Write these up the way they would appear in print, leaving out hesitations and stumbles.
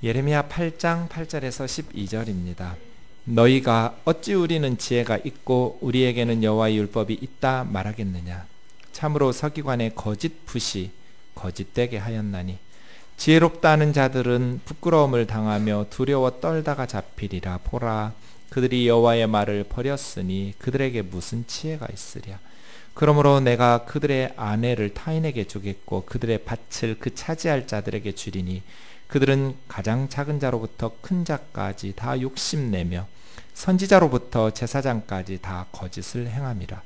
예레미야 8장 8절에서 12절입니다. 너희가 어찌 우리는 지혜가 있고 우리에게는 여호와의 율법이 있다 말하겠느냐. 참으로 서기관의 거짓 붓이 거짓되게 하였나니 지혜롭다 하는 자들은 부끄러움을 당하며 두려워 떨다가 잡히리라. 보라, 그들이 여호와의 말을 버렸으니 그들에게 무슨 지혜가 있으랴. 그러므로 내가 그들의 아내를 타인에게 주겠고 그들의 밭을 그 차지할 자들에게 주리니 그들은 가장 작은 자로부터 큰 자까지 다 욕심내며 선지자로부터 제사장까지 다 거짓을 행함이라.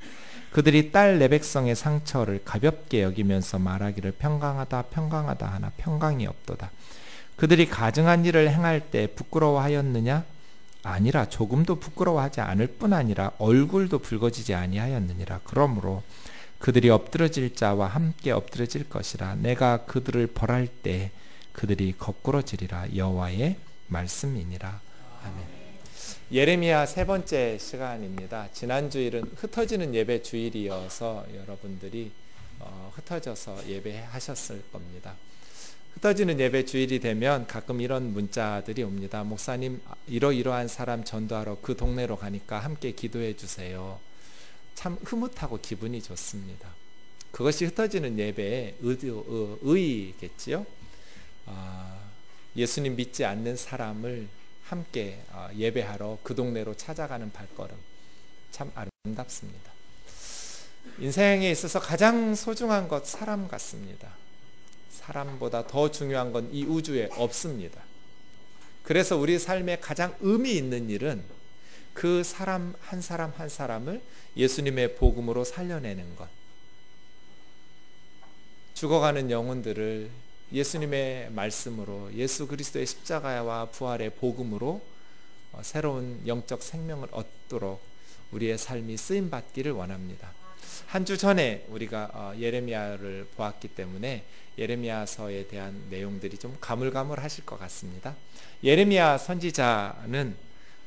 그들이 딸 내 백성의 상처를 가볍게 여기면서 말하기를 평강하다 평강하다 하나 평강이 없도다. 그들이 가증한 일을 행할 때 부끄러워하였느냐? 아니라 조금도 부끄러워하지 않을 뿐 아니라 얼굴도 붉어지지 아니하였느니라. 그러므로 그들이 엎드러질 자와 함께 엎드러질 것이라. 내가 그들을 벌할 때 그들이 거꾸러지리라. 여호와의 말씀이니라. 아멘. 예레미야 세 번째 시간입니다. 지난 주일은 흩어지는 예배 주일이어서 여러분들이 흩어져서 예배하셨을 겁니다. 흩어지는 예배 주일이 되면 가끔 이런 문자들이 옵니다. 목사님, 이러이러한 사람 전도하러 그 동네로 가니까 함께 기도해 주세요. 참 흐뭇하고 기분이 좋습니다. 그것이 흩어지는 예배의 의의겠지요. 예수님 믿지 않는 사람을 함께 예배하러 그 동네로 찾아가는 발걸음, 참 아름답습니다. 인생에 있어서 가장 소중한 것 사람 같습니다. 사람보다 더 중요한 건 이 우주에 없습니다. 그래서 우리 삶에 가장 의미 있는 일은 그 사람 한 사람을 예수님의 복음으로 살려내는 것, 죽어가는 영혼들을 예수님의 말씀으로, 예수 그리스도의 십자가와 부활의 복음으로 새로운 영적 생명을 얻도록 우리의 삶이 쓰임받기를 원합니다. 한 주 전에 우리가 예레미야를 보았기 때문에 예레미야서에 대한 내용들이 좀 가물가물하실 것 같습니다. 예레미야 선지자는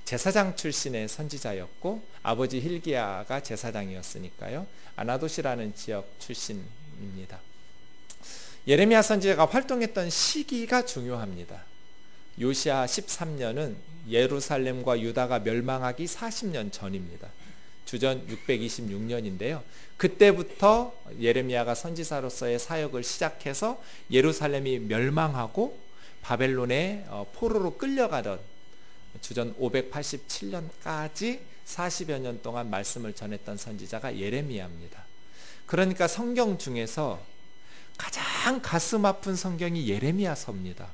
제사장 출신의 선지자였고 아버지 hil기야가 제사장이었으니까요. 아나돗이라는 지역 출신입니다. 예레미야 선지자가 활동했던 시기가 중요합니다. 요시야 13년은 예루살렘과 유다가 멸망하기 40년 전입니다. 주전 626년인데요. 그때부터 예레미야가 선지자로서의 사역을 시작해서 예루살렘이 멸망하고 바벨론의 포로로 끌려가던 주전 587년까지 40여 년 동안 말씀을 전했던 선지자가 예레미야입니다. 그러니까 성경 중에서 가장 가슴 아픈 성경이 예레미야서입니다.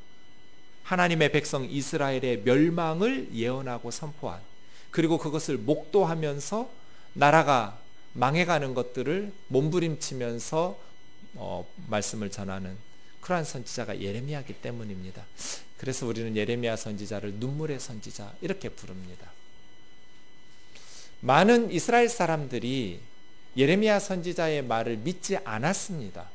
하나님의 백성 이스라엘의 멸망을 예언하고 선포한, 그리고 그것을 목도하면서 나라가 망해가는 것들을 몸부림치면서 말씀을 전하는 그러한 선지자가 예레미야이기 때문입니다. 그래서 우리는 예레미야 선지자를 눈물의 선지자 이렇게 부릅니다. 많은 이스라엘 사람들이 예레미야 선지자의 말을 믿지 않았습니다.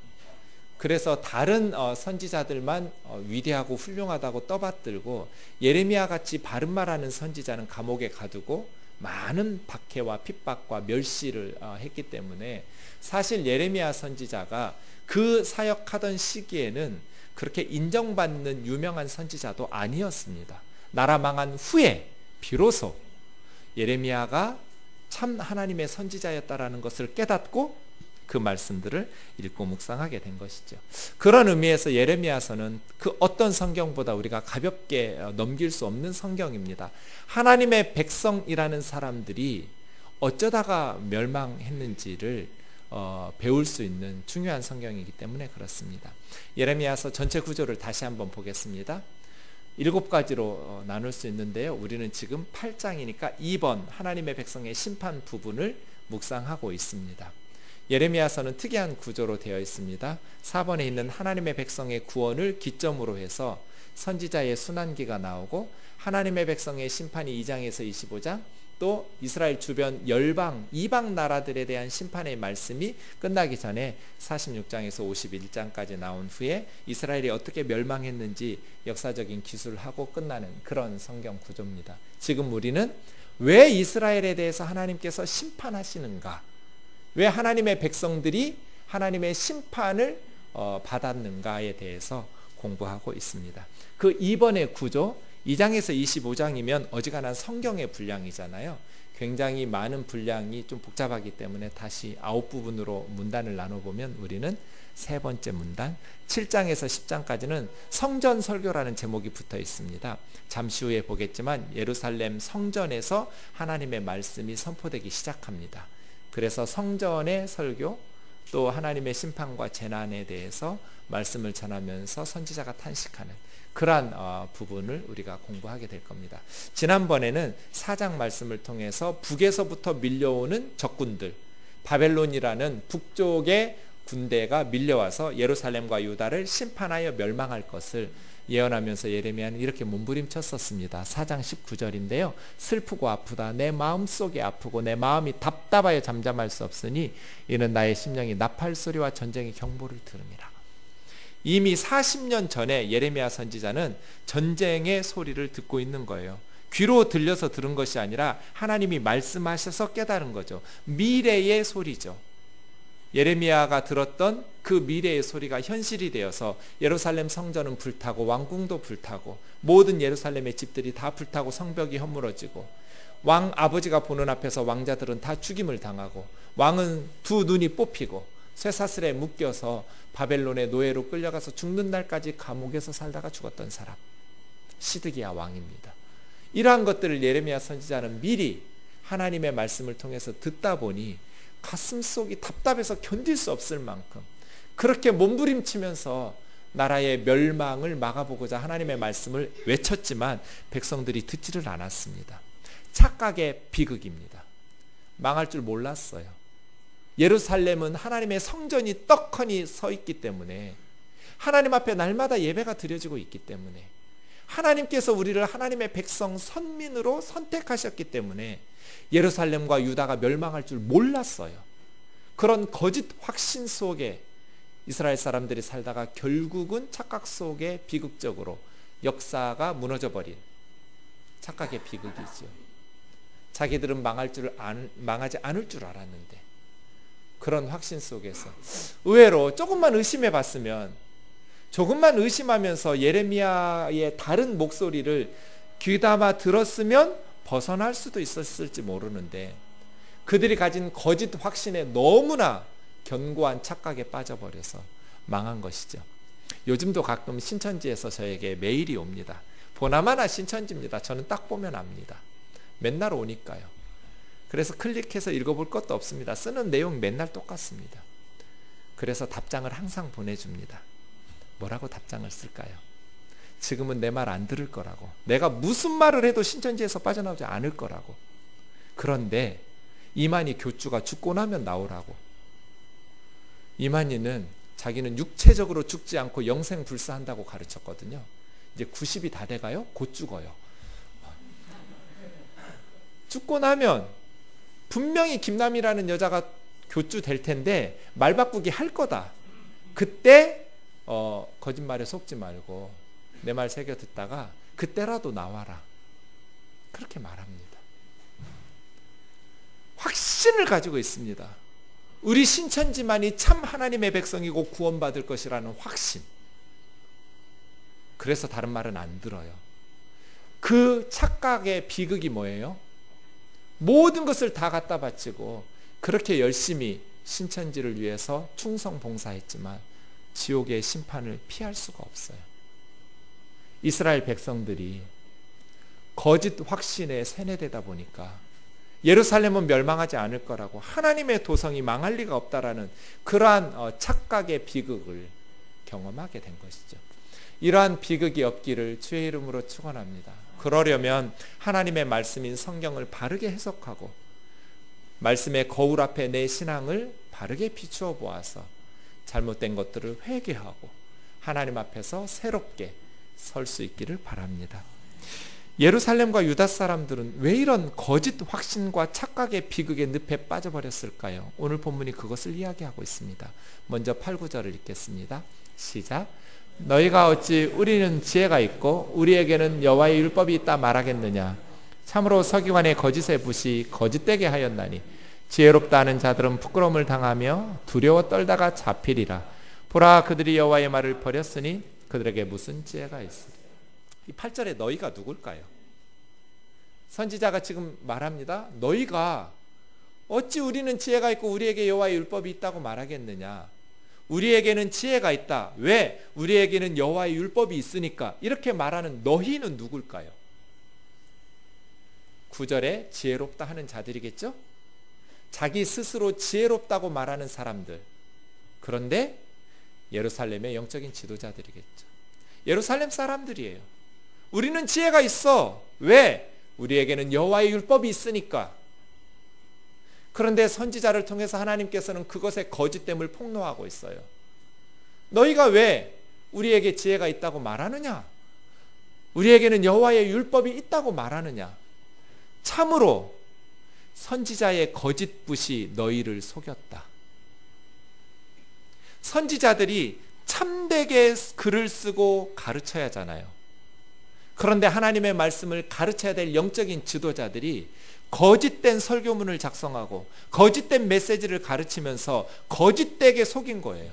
그래서 다른 선지자들만 위대하고 훌륭하다고 떠받들고 예레미야 같이 바른 말하는 선지자는 감옥에 가두고 많은 박해와 핍박과 멸시를 했기 때문에 사실 예레미야 선지자가 그 사역하던 시기에는 그렇게 인정받는 유명한 선지자도 아니었습니다. 나라 망한 후에 비로소 예레미야가 참 하나님의 선지자였다라는 것을 깨닫고 그 말씀들을 읽고 묵상하게 된 것이죠. 그런 의미에서 예레미야서는 그 어떤 성경보다 우리가 가볍게 넘길 수 없는 성경입니다. 하나님의 백성이라는 사람들이 어쩌다가 멸망했는지를 배울 수 있는 중요한 성경이기 때문에 그렇습니다. 예레미야서 전체 구조를 다시 한번 보겠습니다. 7가지로 나눌 수 있는데요. 우리는 지금 8장이니까 2번 하나님의 백성의 심판 부분을 묵상하고 있습니다. 예레미야서는 특이한 구조로 되어 있습니다. 4번에 있는 하나님의 백성의 구원을 기점으로 해서 선지자의 순환기가 나오고 하나님의 백성의 심판이 2장에서 25장, 또 이스라엘 주변 열방, 이방 나라들에 대한 심판의 말씀이 끝나기 전에 46장에서 51장까지 나온 후에 이스라엘이 어떻게 멸망했는지 역사적인 기술을 하고 끝나는 그런 성경 구조입니다. 지금 우리는 왜 이스라엘에 대해서 하나님께서 심판하시는가, 왜 하나님의 백성들이 하나님의 심판을 받았는가에 대해서 공부하고 있습니다. 그 2번의 구조, 2장에서 25장이면 어지간한 성경의 분량이잖아요. 굉장히 많은 분량이 좀 복잡하기 때문에 다시 9부분으로 문단을 나눠보면 우리는 세 번째 문단 7장에서 10장까지는 성전 설교라는 제목이 붙어 있습니다. 잠시 후에 보겠지만 예루살렘 성전에서 하나님의 말씀이 선포되기 시작합니다. 그래서 성전의 설교, 또 하나님의 심판과 재난에 대해서 말씀을 전하면서 선지자가 탄식하는 그러한 부분을 우리가 공부하게 될 겁니다. 지난번에는 4장 말씀을 통해서 북에서부터 밀려오는 적군들, 바벨론이라는 북쪽의 군대가 밀려와서 예루살렘과 유다를 심판하여 멸망할 것을 예언하면서 예레미야는 이렇게 몸부림쳤었습니다. 4장 19절인데요. 슬프고 아프다. 내 마음속이 아프고 내 마음이 답답하여 잠잠할 수 없으니 이는 나의 심령이 나팔 소리와 전쟁의 경보를 들음이라. 이미 40년 전에 예레미야 선지자는 전쟁의 소리를 듣고 있는 거예요. 귀로 들려서 들은 것이 아니라 하나님이 말씀하셔서 깨달은 거죠. 미래의 소리죠. 예레미야가 들었던 그 미래의 소리가 현실이 되어서 예루살렘 성전은 불타고 왕궁도 불타고 모든 예루살렘의 집들이 다 불타고 성벽이 허물어지고 왕 아버지가 보는 앞에서 왕자들은 다 죽임을 당하고 왕은 두 눈이 뽑히고 쇠사슬에 묶여서 바벨론의 노예로 끌려가서 죽는 날까지 감옥에서 살다가 죽었던 사람, 시드기야 왕입니다. 이러한 것들을 예레미야 선지자는 미리 하나님의 말씀을 통해서 듣다 보니 가슴속이 답답해서 견딜 수 없을 만큼 그렇게 몸부림치면서 나라의 멸망을 막아보고자 하나님의 말씀을 외쳤지만 백성들이 듣지를 않았습니다. 착각의 비극입니다. 망할 줄 몰랐어요. 예루살렘은 하나님의 성전이 떡하니 서 있기 때문에, 하나님 앞에 날마다 예배가 드려지고 있기 때문에, 하나님께서 우리를 하나님의 백성 선민으로 선택하셨기 때문에 예루살렘과 유다가 멸망할 줄 몰랐어요. 그런 거짓 확신 속에 이스라엘 사람들이 살다가 결국은 착각 속에 비극적으로 역사가 무너져버린 착각의 비극이죠. 자기들은 망하지 않을 줄 알았는데 그런 확신 속에서 의외로 조금만 의심해 봤으면, 조금만 의심하면서 예레미야의 다른 목소리를 귀담아 들었으면 벗어날 수도 있었을지 모르는데 그들이 가진 거짓 확신에 너무나 견고한 착각에 빠져버려서 망한 것이죠. 요즘도 가끔 신천지에서 저에게 메일이 옵니다. 보나마나 신천지입니다. 저는 딱 보면 압니다. 맨날 오니까요. 그래서 클릭해서 읽어볼 것도 없습니다. 쓰는 내용 맨날 똑같습니다. 그래서 답장을 항상 보내줍니다. 뭐라고 답장을 쓸까요? 지금은 내 말 안 들을 거라고, 내가 무슨 말을 해도 신천지에서 빠져나오지 않을 거라고, 그런데 이만희 교주가 죽고 나면 나오라고. 이만희는 자기는 육체적으로 죽지 않고 영생불사한다고 가르쳤거든요. 이제 90이 다 돼가요? 곧 죽어요. 죽고 나면 분명히 김남이라는 여자가 교주 될 텐데 말 바꾸기 할 거다. 그때 거짓말에 속지 말고 내 말 새겨 듣다가 그때라도 나와라. 그렇게 말합니다. 확신을 가지고 있습니다. 우리 신천지만이 참 하나님의 백성이고 구원받을 것이라는 확신. 그래서 다른 말은 안 들어요. 그 착각의 비극이 뭐예요? 모든 것을 다 갖다 바치고 그렇게 열심히 신천지를 위해서 충성 봉사했지만 지옥의 심판을 피할 수가 없어요. 이스라엘 백성들이 거짓 확신에 세뇌되다 보니까 예루살렘은 멸망하지 않을 거라고, 하나님의 도성이 망할 리가 없다라는 그러한 착각의 비극을 경험하게 된 것이죠. 이러한 비극이 없기를 주의 이름으로 축원합니다. 그러려면 하나님의 말씀인 성경을 바르게 해석하고 말씀의 거울 앞에 내 신앙을 바르게 비추어 보아서 잘못된 것들을 회개하고 하나님 앞에서 새롭게 설 수 있기를 바랍니다. 예루살렘과 유다 사람들은 왜 이런 거짓 확신과 착각의 비극의 늪에 빠져버렸을까요? 오늘 본문이 그것을 이야기하고 있습니다. 먼저 8, 9절을 읽겠습니다. 시작. 너희가 어찌 우리는 지혜가 있고 우리에게는 여호와의 율법이 있다 말하겠느냐? 참으로 서기관의 거짓의 붓이 거짓되게 하였나니 지혜롭다 하는 자들은 부끄러움을 당하며 두려워 떨다가 잡히리라. 보라, 그들이 여호와의 말을 버렸으니 그들에게 무슨 지혜가 있으리. 이 8절에 너희가 누굴까요? 선지자가 지금 말합니다. 너희가 어찌 우리는 지혜가 있고 우리에게 여호와의 율법이 있다고 말하겠느냐. 우리에게는 지혜가 있다. 왜? 우리에게는 여호와의 율법이 있으니까. 이렇게 말하는 너희는 누굴까요? 9절에 지혜롭다 하는 자들이겠죠? 자기 스스로 지혜롭다고 말하는 사람들. 그런데 예루살렘의 영적인 지도자들이겠죠. 예루살렘 사람들이에요. 우리는 지혜가 있어. 왜? 우리에게는 여호와의 율법이 있으니까. 그런데 선지자를 통해서 하나님께서는 그것의 거짓됨을 폭로하고 있어요. 너희가 왜 우리에게 지혜가 있다고 말하느냐? 우리에게는 여호와의 율법이 있다고 말하느냐? 참으로 선지자의 거짓붓이 너희를 속였다. 선지자들이 참되게 글을 쓰고 가르쳐야 하잖아요. 그런데 하나님의 말씀을 가르쳐야 될 영적인 지도자들이 거짓된 설교문을 작성하고 거짓된 메시지를 가르치면서 거짓되게 속인 거예요.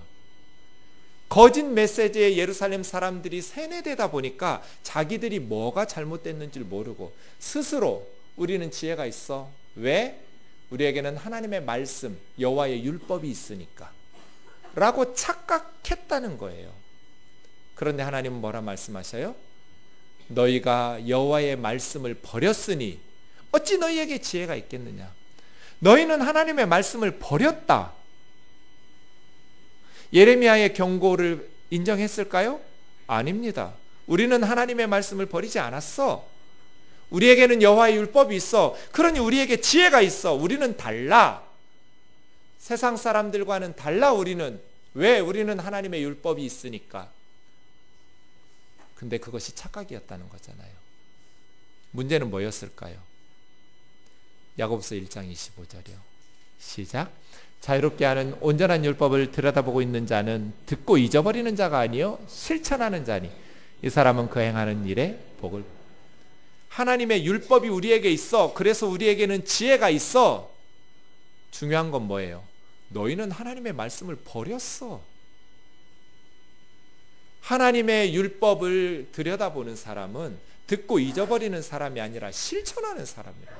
거짓 메시지에 예루살렘 사람들이 세뇌되다 보니까 자기들이 뭐가 잘못됐는지를 모르고 스스로 우리는 지혜가 있어. 왜? 우리에게는 하나님의 말씀, 여호와의 율법이 있으니까 라고 착각했다는 거예요. 그런데 하나님은 뭐라 말씀하셔요? 너희가 여호와의 말씀을 버렸으니 어찌 너희에게 지혜가 있겠느냐. 너희는 하나님의 말씀을 버렸다. 예레미야의 경고를 인정했을까요? 아닙니다. 우리는 하나님의 말씀을 버리지 않았어. 우리에게는 여호와의 율법이 있어. 그러니 우리에게 지혜가 있어. 우리는 달라. 세상 사람들과는 달라. 우리는. 왜? 우리는 하나님의 율법이 있으니까. 근데 그것이 착각이었다는 거잖아요. 문제는 뭐였을까요? 야고보서 1장 25절이요. 시작. 자유롭게 하는 온전한 율법을 들여다보고 있는 자는 듣고 잊어버리는 자가 아니요 실천하는 자니 이 사람은 그 행하는 일에 복을. 하나님의 율법이 우리에게 있어. 그래서 우리에게는 지혜가 있어. 중요한 건 뭐예요? 너희는 하나님의 말씀을 버렸어. 하나님의 율법을 들여다보는 사람은 듣고 잊어버리는 사람이 아니라 실천하는 사람이에요.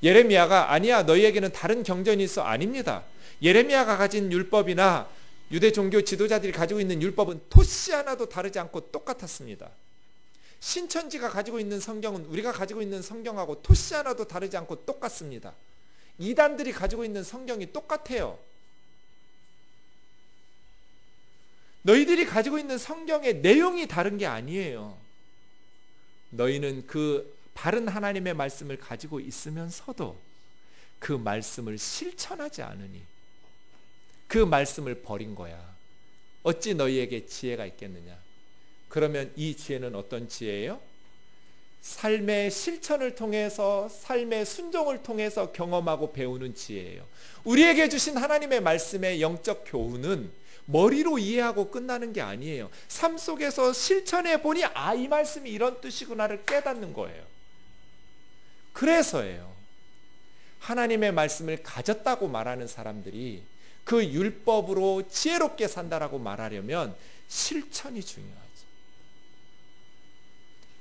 예레미야가 아니야 너희에게는 다른 경전이 있어. 아닙니다. 예레미야가 가진 율법이나 유대 종교 지도자들이 가지고 있는 율법은 토씨 하나도 다르지 않고 똑같았습니다. 신천지가 가지고 있는 성경은 우리가 가지고 있는 성경하고 토씨 하나도 다르지 않고 똑같습니다. 이단들이 가지고 있는 성경이 똑같아요. 너희들이 가지고 있는 성경의 내용이 다른 게 아니에요. 너희는 그 바른 하나님의 말씀을 가지고 있으면서도 그 말씀을 실천하지 않으니 그 말씀을 버린 거야. 어찌 너희에게 지혜가 있겠느냐. 그러면 이 지혜는 어떤 지혜예요? 삶의 실천을 통해서 삶의 순종을 통해서 경험하고 배우는 지혜예요. 우리에게 주신 하나님의 말씀의 영적 교훈은 머리로 이해하고 끝나는 게 아니에요. 삶 속에서 실천해 보니 아, 이 말씀이 이런 뜻이구나를 깨닫는 거예요. 그래서예요. 하나님의 말씀을 가졌다고 말하는 사람들이 그 율법으로 지혜롭게 산다라고 말하려면 실천이 중요하죠.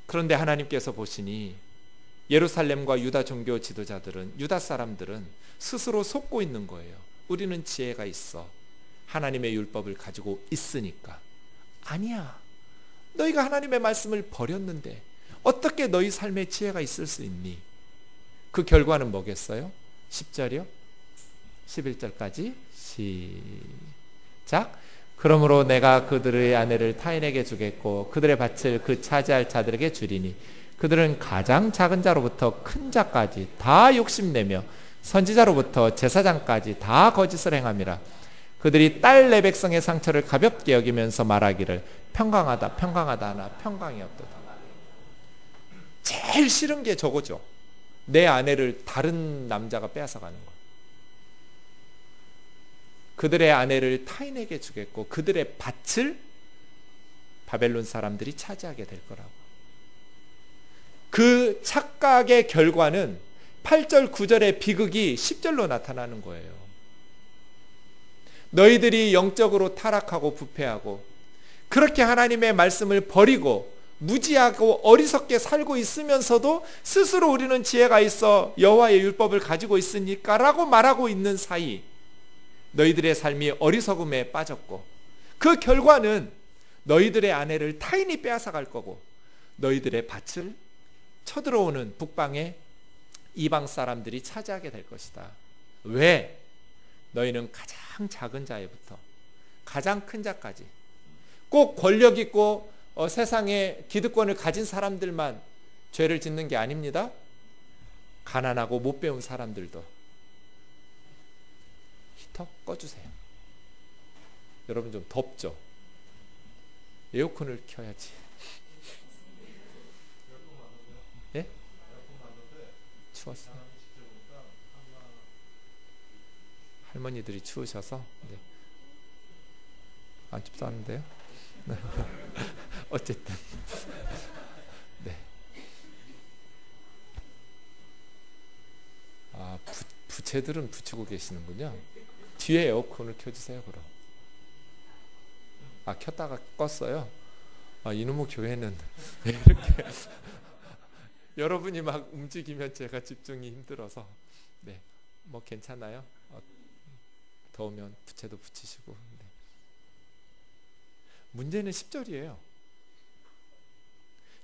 그런데 하나님께서 보시니 예루살렘과 유다 종교 지도자들은, 유다 사람들은 스스로 속고 있는 거예요. 우리는 지혜가 있어. 하나님의 율법을 가지고 있으니까. 아니야. 너희가 하나님의 말씀을 버렸는데 어떻게 너희 삶에 지혜가 있을 수 있니? 그 결과는 뭐겠어요? 10절이요? 11절까지 시작. 그러므로 내가 그들의 아내를 타인에게 주겠고 그들의 밭을 그 차지할 자들에게 주리니 그들은 가장 작은 자로부터 큰 자까지 다 욕심내며 선지자로부터 제사장까지 다 거짓을 행함이라. 그들이 딸 내 백성의 상처를 가볍게 여기면서 말하기를 평강하다 평강하다 하나 평강이 없도다. 제일 싫은 게 저거죠. 내 아내를 다른 남자가 빼앗아가는 거. 그들의 아내를 타인에게 주겠고 그들의 밭을 바벨론 사람들이 차지하게 될 거라고. 그 착각의 결과는 8절 9절의 비극이 10절로 나타나는 거예요. 너희들이 영적으로 타락하고 부패하고 그렇게 하나님의 말씀을 버리고 무지하고 어리석게 살고 있으면서도 스스로 우리는 지혜가 있어 여호와의 율법을 가지고 있으니까 라고 말하고 있는 사이 너희들의 삶이 어리석음에 빠졌고 그 결과는 너희들의 아내를 타인이 빼앗아갈 거고 너희들의 밭을 쳐들어오는 북방의 이방 사람들이 차지하게 될 것이다. 왜? 너희는 가장 작은 자에부터 가장 큰 자까지 꼭 권력 있고 세상에 기득권을 가진 사람들만 죄를 짓는 게 아닙니다. 가난하고 못 배운 사람들도. 히터 꺼주세요. 여러분 좀 덥죠? 에어컨을 켜야지. 예? 추웠어요. 할머니들이 추우셔서. 네. 안 춥지 않은데요? 어쨌든 네. 부채들은 붙이고 계시는군요. 뒤에 에어컨을 켜주세요. 그럼. 켰다가 껐어요. 이놈의 교회는 이렇게 여러분이 막 움직이면 제가 집중이 힘들어서. 네, 뭐 괜찮아요. 더우면 부채도 붙이시고. 네. 문제는 10절이에요.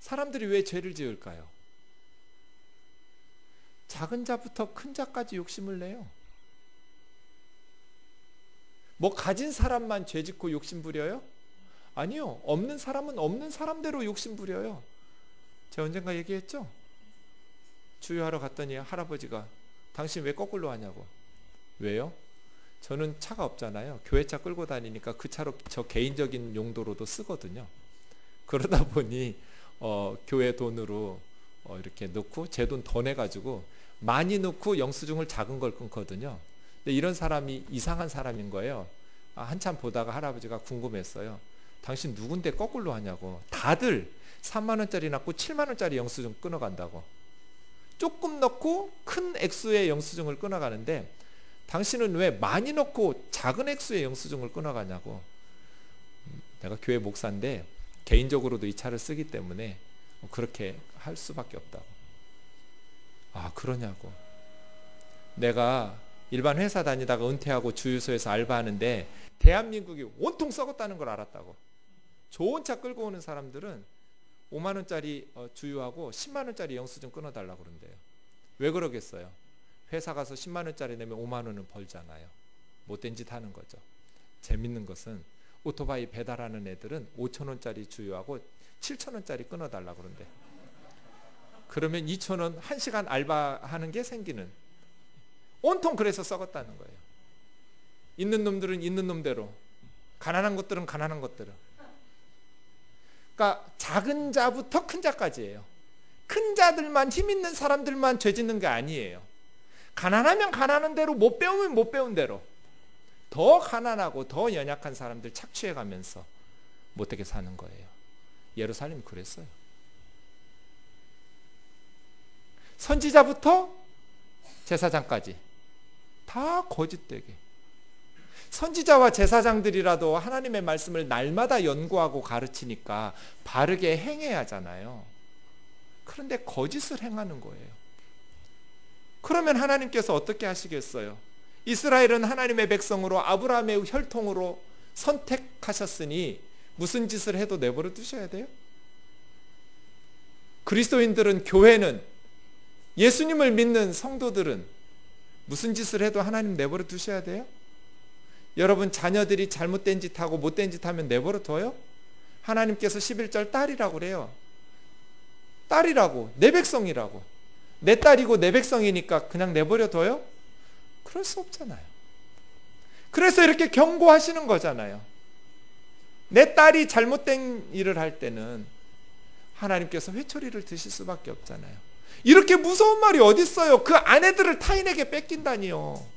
사람들이 왜 죄를 지을까요? 작은 자부터 큰 자까지 욕심을 내요. 뭐 가진 사람만 죄 짓고 욕심 부려요? 아니요. 없는 사람은 없는 사람대로 욕심 부려요. 제가 언젠가 얘기했죠? 주유하러 갔더니 할아버지가 당신 왜 거꾸로 하냐고. 왜요? 저는 차가 없잖아요. 교회차 끌고 다니니까 그 차로 저 개인적인 용도로도 쓰거든요. 그러다 보니 교회 돈으로 이렇게 넣고 제 돈 더 내가지고 많이 넣고 영수증을 작은 걸 끊거든요. 근데 이런 사람이 이상한 사람인 거예요. 한참 보다가 할아버지가 궁금했어요. 당신 누군데 거꾸로 하냐고. 다들 3만 원짜리 넣고 7만 원짜리 영수증 끊어간다고. 조금 넣고 큰 액수의 영수증을 끊어가는데 당신은 왜 많이 넣고 작은 액수의 영수증을 끊어가냐고. 내가 교회 목사인데 개인적으로도 이 차를 쓰기 때문에 그렇게 할 수밖에 없다고. 그러냐고. 내가 일반 회사 다니다가 은퇴하고 주유소에서 알바하는데 대한민국이 온통 썩었다는 걸 알았다고. 좋은 차 끌고 오는 사람들은 5만 원짜리 주유하고 10만 원짜리 영수증 끊어달라고 그런대요. 왜 그러겠어요? 회사 가서 10만 원짜리 내면 5만 원은 벌잖아요. 못된 짓 하는 거죠. 재밌는 것은 오토바이 배달하는 애들은 5천 원짜리 주유하고 7천 원짜리 끊어달라고 그런대. 그러면 2천 원 1시간 알바하는 게 생기는. 온통 그래서 썩었다는 거예요. 있는 놈들은 있는 놈대로, 가난한 것들은 가난한 것대로. 그러니까 작은 자부터 큰 자까지예요. 큰 자들만, 힘 있는 사람들만 죄 짓는 게 아니에요. 가난하면 가난한 대로, 못 배우면 못 배운 대로 더 가난하고 더 연약한 사람들 착취해가면서 못되게 사는 거예요. 예루살렘이 그랬어요. 선지자부터 제사장까지 다 거짓되게. 선지자와 제사장들이라도 하나님의 말씀을 날마다 연구하고 가르치니까 바르게 행해야 하잖아요. 그런데 거짓을 행하는 거예요. 그러면 하나님께서 어떻게 하시겠어요? 이스라엘은 하나님의 백성으로 아브라함의 혈통으로 선택하셨으니 무슨 짓을 해도 내버려 두셔야 돼요? 그리스도인들은, 교회는, 예수님을 믿는 성도들은 무슨 짓을 해도 하나님 내버려 두셔야 돼요? 여러분 자녀들이 잘못된 짓 하고 못된 짓 하면 내버려 둬요? 하나님께서 11절 딸이라고 그래요. 딸이라고, 내 백성이라고. 내 딸이고 내 백성이니까 그냥 내버려 둬요? 그럴 수 없잖아요. 그래서 이렇게 경고하시는 거잖아요. 내 딸이 잘못된 일을 할 때는 하나님께서 회초리를 드실 수밖에 없잖아요. 이렇게 무서운 말이 어디 있어요? 그 아내들을 타인에게 뺏긴다니요.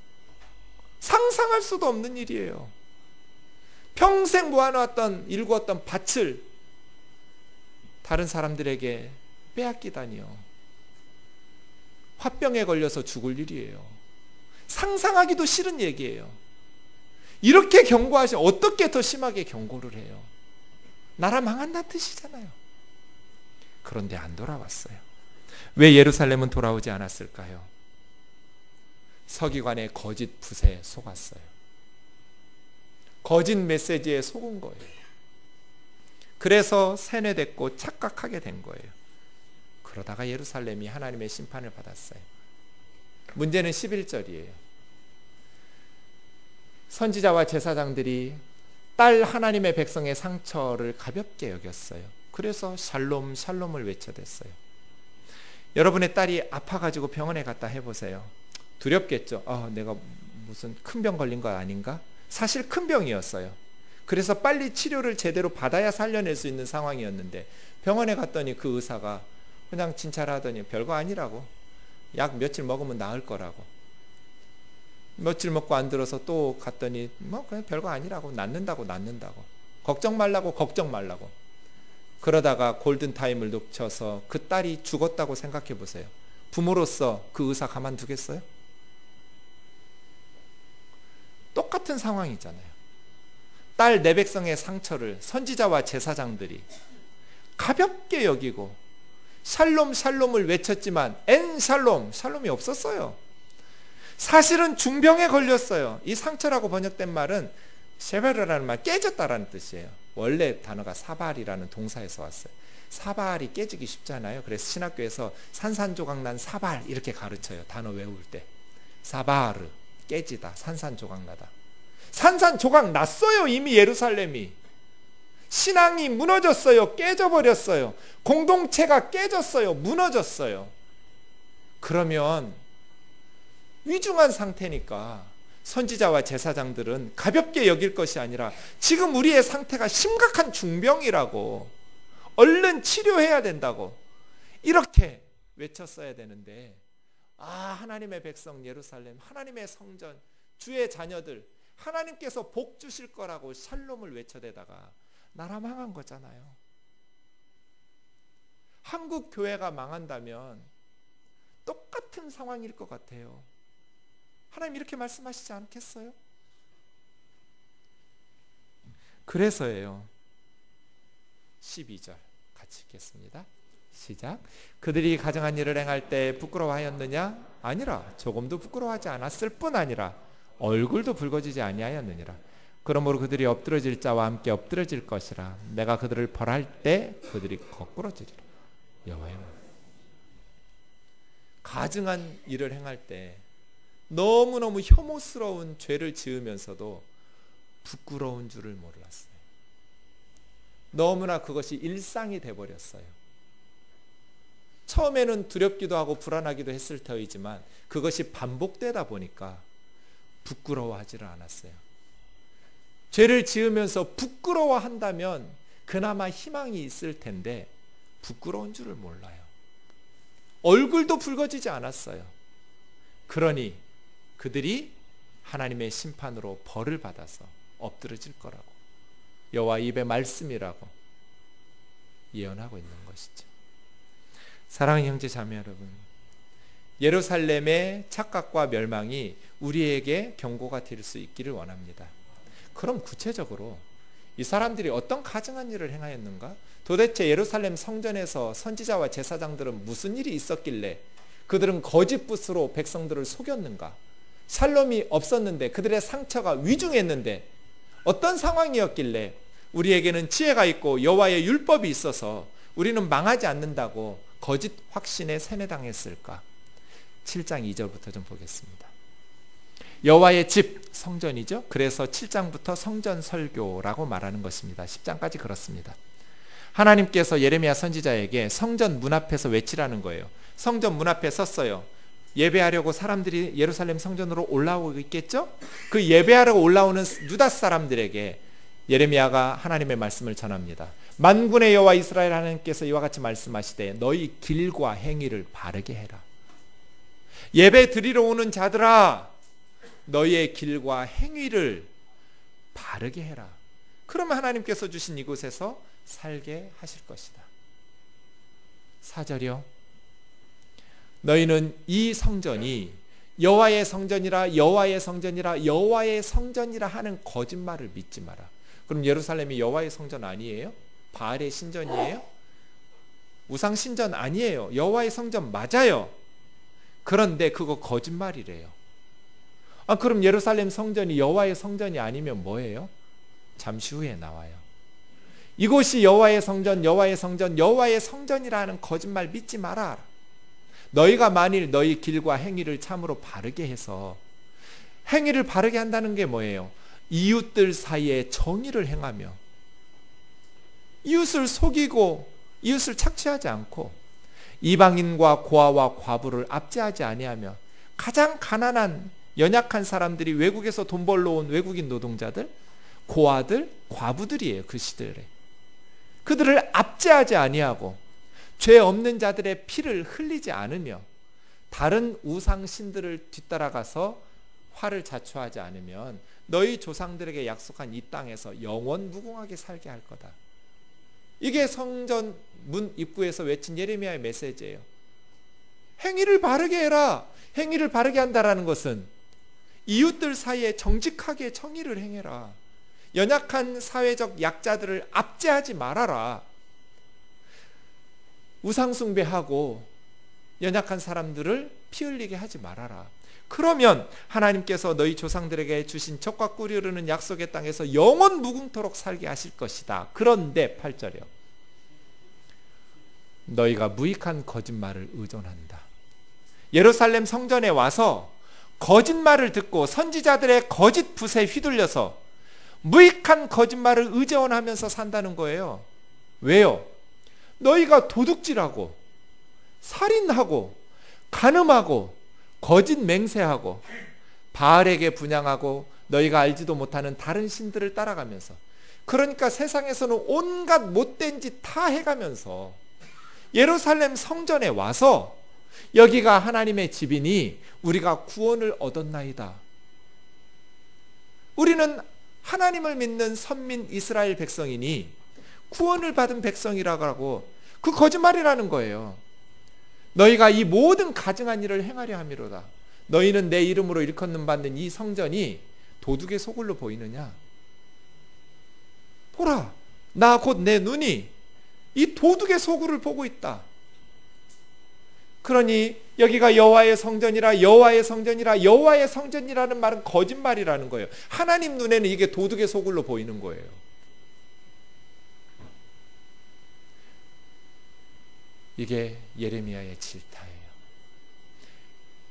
상상할 수도 없는 일이에요. 평생 모아놓았던, 일구었던 밭을 다른 사람들에게 빼앗기다니요. 화병에 걸려서 죽을 일이에요. 상상하기도 싫은 얘기예요. 이렇게 경고하시, 어떻게 더 심하게 경고를 해요? 나라 망한다는 뜻이잖아요. 그런데 안 돌아왔어요. 왜 예루살렘은 돌아오지 않았을까요? 서기관의 거짓 붓에 속았어요. 거짓 메시지에 속은 거예요. 그래서 세뇌됐고 착각하게 된 거예요. 그러다가 예루살렘이 하나님의 심판을 받았어요. 문제는 11절이에요. 선지자와 제사장들이 딸 하나님의 백성의 상처를 가볍게 여겼어요. 그래서 샬롬 샬롬을 외쳐댔어요. 여러분의 딸이 아파가지고 병원에 갔다 해보세요. 두렵겠죠. 내가 무슨 큰 병 걸린 거 아닌가? 사실 큰 병이었어요. 그래서 빨리 치료를 제대로 받아야 살려낼 수 있는 상황이었는데 병원에 갔더니 그 의사가 그냥 진찰하더니 별거 아니라고, 약 며칠 먹으면 나을 거라고. 며칠 먹고 안 들어서 또 갔더니 그냥 별거 아니라고, 낫는다고 걱정 말라고. 그러다가 골든타임을 놓쳐서 그 딸이 죽었다고 생각해 보세요. 부모로서 그 의사 가만두겠어요? 똑같은 상황이잖아요. 딸 내 백성의 상처를 선지자와 제사장들이 가볍게 여기고 샬롬 샬롬을 외쳤지만 엔 샬롬, 샬롬이 없었어요. 사실은 중병에 걸렸어요. 이 상처라고 번역된 말은 쉐베르라는 말, 깨졌다라는 뜻이에요. 원래 단어가 사발이라는 동사에서 왔어요. 사발이 깨지기 쉽잖아요. 그래서 신학교에서 산산조각난 사발 이렇게 가르쳐요. 단어 외울 때. 사바르, 깨지다, 산산조각나다. 산산조각 났어요. 이미 예루살렘이. 신앙이 무너졌어요. 깨져버렸어요. 공동체가 깨졌어요. 무너졌어요. 그러면 위중한 상태니까 선지자와 제사장들은 가볍게 여길 것이 아니라 지금 우리의 상태가 심각한 중병이라고, 얼른 치료해야 된다고 이렇게 외쳤어야 되는데, 하나님의 백성 예루살렘, 하나님의 성전, 주의 자녀들, 하나님께서 복 주실 거라고 샬롬을 외쳐대다가 나라 망한 거잖아요. 한국 교회가 망한다면 똑같은 상황일 것 같아요. 하나님 이렇게 말씀하시지 않겠어요? 그래서예요. 12절 같이 읽겠습니다. 시작. 그들이 가증한 일을 행할 때 부끄러워하였느냐? 아니라 조금도 부끄러워하지 않았을 뿐 아니라 얼굴도 붉어지지 아니하였느니라. 그러므로 그들이 엎드러질 자와 함께 엎드러질 것이라. 내가 그들을 벌할 때 그들이 거꾸러지리라. 여호와의 말. 가증한 일을 행할 때 너무너무 혐오스러운 죄를 지으면서도 부끄러운 줄을 몰랐어요. 너무나 그것이 일상이 돼버렸어요. 처음에는 두렵기도 하고 불안하기도 했을 터이지만 그것이 반복되다 보니까 부끄러워하지를 않았어요. 죄를 지으면서 부끄러워한다면 그나마 희망이 있을 텐데 부끄러운 줄을 몰라요. 얼굴도 붉어지지 않았어요. 그러니 그들이 하나님의 심판으로 벌을 받아서 엎드러질 거라고, 여호와 입의 말씀이라고 예언하고 있는 것이죠. 사랑하는 형제 자매 여러분, 예루살렘의 착각과 멸망이 우리에게 경고가 될 수 있기를 원합니다. 그럼 구체적으로 이 사람들이 어떤 가증한 일을 행하였는가? 도대체 예루살렘 성전에서 선지자와 제사장들은 무슨 일이 있었길래 그들은 거짓 붓으로 백성들을 속였는가? 샬롬이 없었는데, 그들의 상처가 위중했는데 어떤 상황이었길래 우리에게는 지혜가 있고 여호와의 율법이 있어서 우리는 망하지 않는다고 거짓 확신에 세뇌당했을까? 7장 2절부터 좀 보겠습니다. 여호와의 집, 성전이죠. 그래서 7장부터 성전 설교라고 말하는 것입니다. 10장까지 그렇습니다. 하나님께서 예레미야 선지자에게 성전 문 앞에서 외치라는 거예요. 성전 문 앞에 섰어요. 예배하려고 사람들이 예루살렘 성전으로 올라오고 있겠죠? 그 예배하려고 올라오는 유다 사람들에게 예레미야가 하나님의 말씀을 전합니다. 만군의 여호와 이스라엘 하나님께서 이와 같이 말씀하시되 너희 길과 행위를 바르게 해라. 예배 드리러 오는 자들아, 너희의 길과 행위를 바르게 해라. 그러면 하나님께서 주신 이곳에서 살게 하실 것이다. 4절이요. 너희는 이 성전이 여호와의 성전이라 여호와의 성전이라 여호와의 성전이라 하는 거짓말을 믿지 마라. 그럼 예루살렘이 여호와의 성전 아니에요? 바알의 신전이에요? 우상 신전 아니에요. 여호와의 성전 맞아요. 그런데 그거 거짓말이래요. 그럼 예루살렘 성전이 여호와의 성전이 아니면 뭐예요? 잠시 후에 나와요. 이곳이 여호와의 성전, 여호와의 성전, 여호와의 성전이라는 거짓말 믿지 마라. 너희가 만일 너희 길과 행위를 참으로 바르게 해서, 행위를 바르게 한다는 게 뭐예요? 이웃들 사이에 정의를 행하며 이웃을 속이고 이웃을 착취하지 않고 이방인과 고아와 과부를 압제하지 아니하며 가장 가난한 연약한 사람들이 외국에서 돈 벌러 온 외국인 노동자들, 고아들, 과부들이에요. 그 시대에 그들을 압제하지 아니하고 죄 없는 자들의 피를 흘리지 않으며 다른 우상 신들을 뒤따라가서 화를 자초하지 않으면 너희 조상들에게 약속한 이 땅에서 영원 무궁하게 살게 할 거다. 이게 성전 문 입구에서 외친 예레미야의 메시지예요. 행위를 바르게 해라. 행위를 바르게 한다라는 것은 이웃들 사이에 정직하게 정의를 행해라. 연약한 사회적 약자들을 압제하지 말아라. 우상숭배하고 연약한 사람들을 피 흘리게 하지 말아라. 그러면 하나님께서 너희 조상들에게 주신 젖과 꿀이 흐르는 약속의 땅에서 영원 무궁토록 살게 하실 것이다. 그런데 8절이요. 너희가 무익한 거짓말을 의존한다. 예루살렘 성전에 와서 거짓말을 듣고 선지자들의 거짓 붓에 휘둘려서 무익한 거짓말을 의존하면서 산다는 거예요. 왜요? 너희가 도둑질하고 살인하고 간음하고 거짓 맹세하고 바알에게 분향하고 너희가 알지도 못하는 다른 신들을 따라가면서, 그러니까 세상에서는 온갖 못된 짓 다 해가면서 예루살렘 성전에 와서 여기가 하나님의 집이니 우리가 구원을 얻었나이다. 우리는 하나님을 믿는 선민 이스라엘 백성이니 구원을 받은 백성이라고 하고, 그 거짓말이라는 거예요. 너희가 이 모든 가증한 일을 행하려 함이로다. 너희는 내 이름으로 일컫는 받는 이 성전이 도둑의 소굴로 보이느냐? 보라, 나 곧 내 눈이 이 도둑의 소굴을 보고 있다. 그러니 여기가 여호와의 성전이라, 여호와의 성전이라, 여호와의 성전이라는 말은 거짓말이라는 거예요. 하나님 눈에는 이게 도둑의 소굴로 보이는 거예요. 이게 예레미야의 질타예요.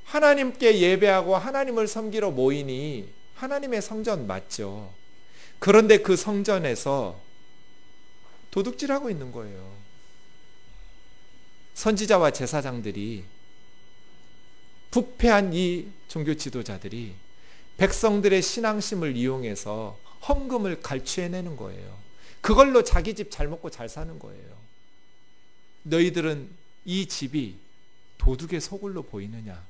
하나님께 예배하고 하나님을 섬기러 모이니 하나님의 성전 맞죠. 그런데 그 성전에서 도둑질하고 있는 거예요. 선지자와 제사장들이, 부패한 이 종교 지도자들이 백성들의 신앙심을 이용해서 헌금을 갈취해내는 거예요. 그걸로 자기 집 잘 먹고 잘 사는 거예요. 너희들은 이 집이 도둑의 소굴로 보이느냐?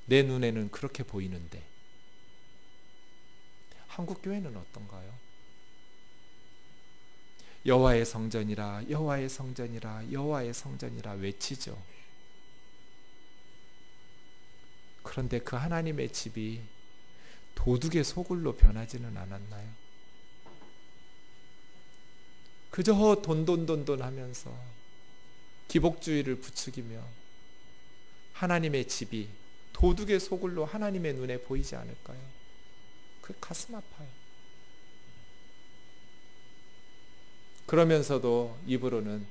내 눈에는 그렇게 보이는데 한국 교회는 어떤가요? 여호와의 성전이라, 여호와의 성전이라, 여호와의 성전이라 외치죠. 그런데 그 하나님의 집이 도둑의 소굴로 변하지는 않았나요? 그저 돈돈 하면서 기복주의를 부추기며 하나님의 집이 도둑의 소굴로 하나님의 눈에 보이지 않을까요? 그 가슴 아파요. 그러면서도 입으로는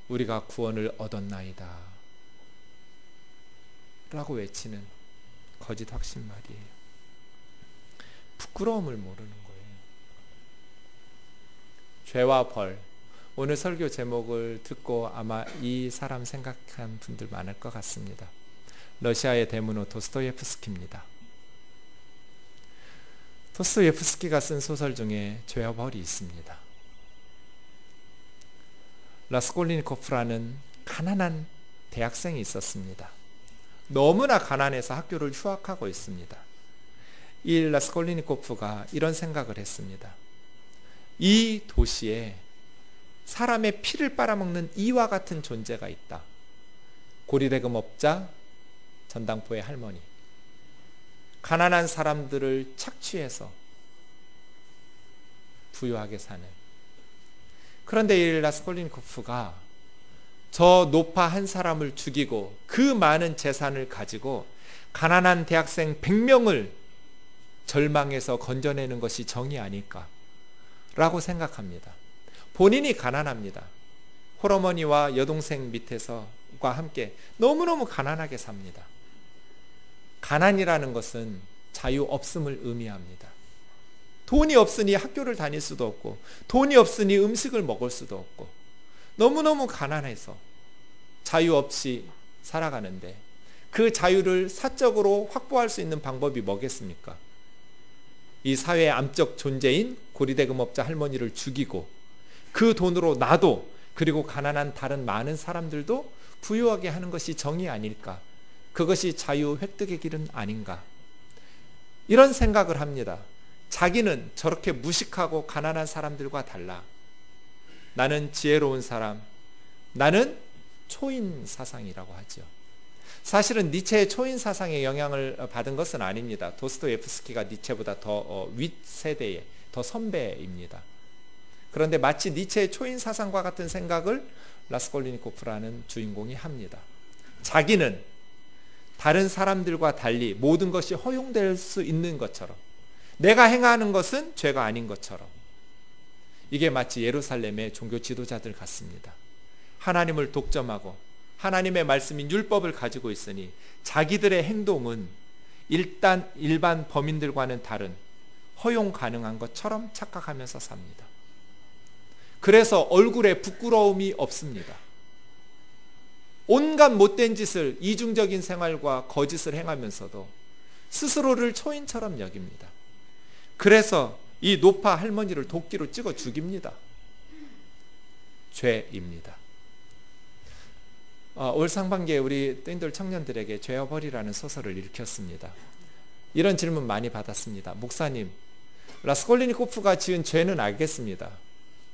우리가 구원을 얻었나이다 라고 외치는 거짓 확신말이에요. 부끄러움을 모르는 거예요. 죄와 벌. 오늘 설교 제목을 듣고 아마 이 사람 생각한 분들 많을 것 같습니다. 러시아의 대문호 도스토예프스키입니다. 도스토예프스키가 쓴 소설 중에 죄와 벌이 있습니다. 라스콜리니코프라는 가난한 대학생이 있었습니다. 너무나 가난해서 학교를 휴학하고 있습니다. 이 라스콜리니코프가 이런 생각을 했습니다. 이 도시에 사람의 피를 빨아먹는 이와 같은 존재가 있다. 고리대금업자, 전당포의 할머니. 가난한 사람들을 착취해서 부유하게 사는 그런데 이 라스콜리니코프가 저 노파 한 사람을 죽이고 그 많은 재산을 가지고 가난한 대학생 100명을 절망에서 건져내는 것이 정의 아닐까라고 생각합니다. 본인이 가난합니다. 홀어머니와 여동생 밑에서과 함께 너무너무 가난하게 삽니다. 가난이라는 것은 자유 없음을 의미합니다. 돈이 없으니 학교를 다닐 수도 없고, 돈이 없으니 음식을 먹을 수도 없고, 너무너무 가난해서 자유 없이 살아가는데 그 자유를 사적으로 확보할 수 있는 방법이 뭐겠습니까? 이 사회의 암적 존재인 고리대금업자 할머니를 죽이고 그 돈으로 나도 그리고 가난한 다른 많은 사람들도 부유하게 하는 것이 정의 아닐까? 그것이 자유 획득의 길은 아닌가? 이런 생각을 합니다. 자기는 저렇게 무식하고 가난한 사람들과 달라. 나는 지혜로운 사람, 나는 초인 사상이라고 하죠. 사실은 니체의 초인 사상에 영향을 받은 것은 아닙니다. 도스토옙스키가 니체보다 더 윗세대의 더 선배입니다. 그런데 마치 니체의 초인 사상과 같은 생각을 라스콜리니코프라는 주인공이 합니다. 자기는 다른 사람들과 달리 모든 것이 허용될 수 있는 것처럼, 내가 행하는 것은 죄가 아닌 것처럼, 이게 마치 예루살렘의 종교 지도자들 같습니다. 하나님을 독점하고 하나님의 말씀인 율법을 가지고 있으니 자기들의 행동은 일반 범인들과는 다른 허용 가능한 것처럼 착각하면서 삽니다. 그래서 얼굴에 부끄러움이 없습니다. 온갖 못된 짓을, 이중적인 생활과 거짓을 행하면서도 스스로를 초인처럼 여깁니다. 그래서 이 노파 할머니를 도끼로 찍어 죽입니다. 죄입니다. 올 상반기에 우리 땡돌 청년들에게 죄와 벌이라는 소설을 읽혔습니다. 이런 질문 많이 받았습니다. 목사님, 라스콜리니코프가 지은 죄는 알겠습니다.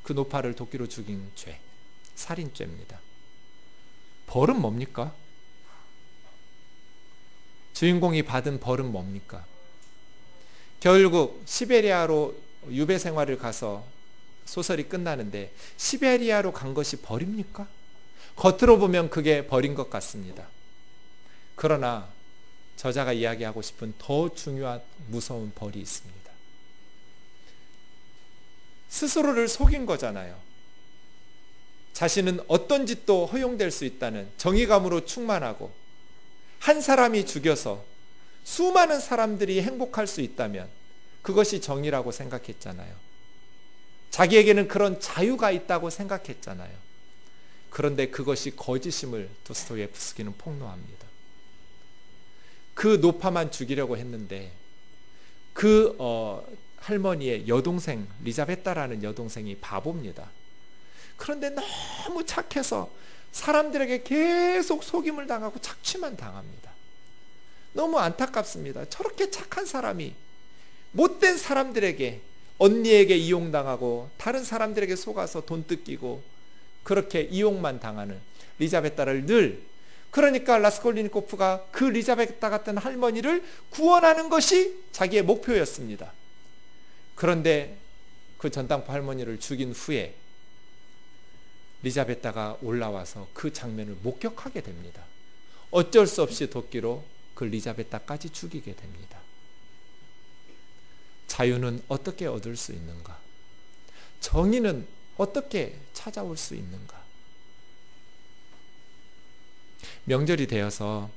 그 노파를 도끼로 죽인 죄, 살인죄입니다. 벌은 뭡니까? 주인공이 받은 벌은 뭡니까? 결국 시베리아로 유배 생활을 가서 소설이 끝나는데 시베리아로 간 것이 벌입니까? 겉으로 보면 그게 벌인 것 같습니다. 그러나 저자가 이야기하고 싶은 더 중요한 무서운 벌이 있습니다. 스스로를 속인 거잖아요. 자신은 어떤 짓도 허용될 수 있다는 정의감으로 충만하고 한 사람이 죽여서 수많은 사람들이 행복할 수 있다면 그것이 정의라고 생각했잖아요. 자기에게는 그런 자유가 있다고 생각했잖아요. 그런데 그것이 거짓임을 도스토옙스키는 폭로합니다. 그 노파만 죽이려고 했는데 그 할머니의 여동생 리자베타라는 여동생이 바보입니다. 그런데 너무 착해서 사람들에게 계속 속임을 당하고 착취만 당합니다. 너무 안타깝습니다. 저렇게 착한 사람이 못된 사람들에게, 언니에게 이용당하고 다른 사람들에게 속아서 돈 뜯기고 그렇게 이용만 당하는 리자베타를 늘, 그러니까 라스콜리니코프가 그 리자베타 같은 할머니를 구원하는 것이 자기의 목표였습니다. 그런데 그 전당포 할머니를 죽인 후에 리자베타가 올라와서 그 장면을 목격하게 됩니다. 어쩔 수 없이 도끼로 그 리자베타까지 죽이게 됩니다. 자유는 어떻게 얻을 수 있는가? 정의는 어떻게 찾아올 수 있는가? 명절이 되어서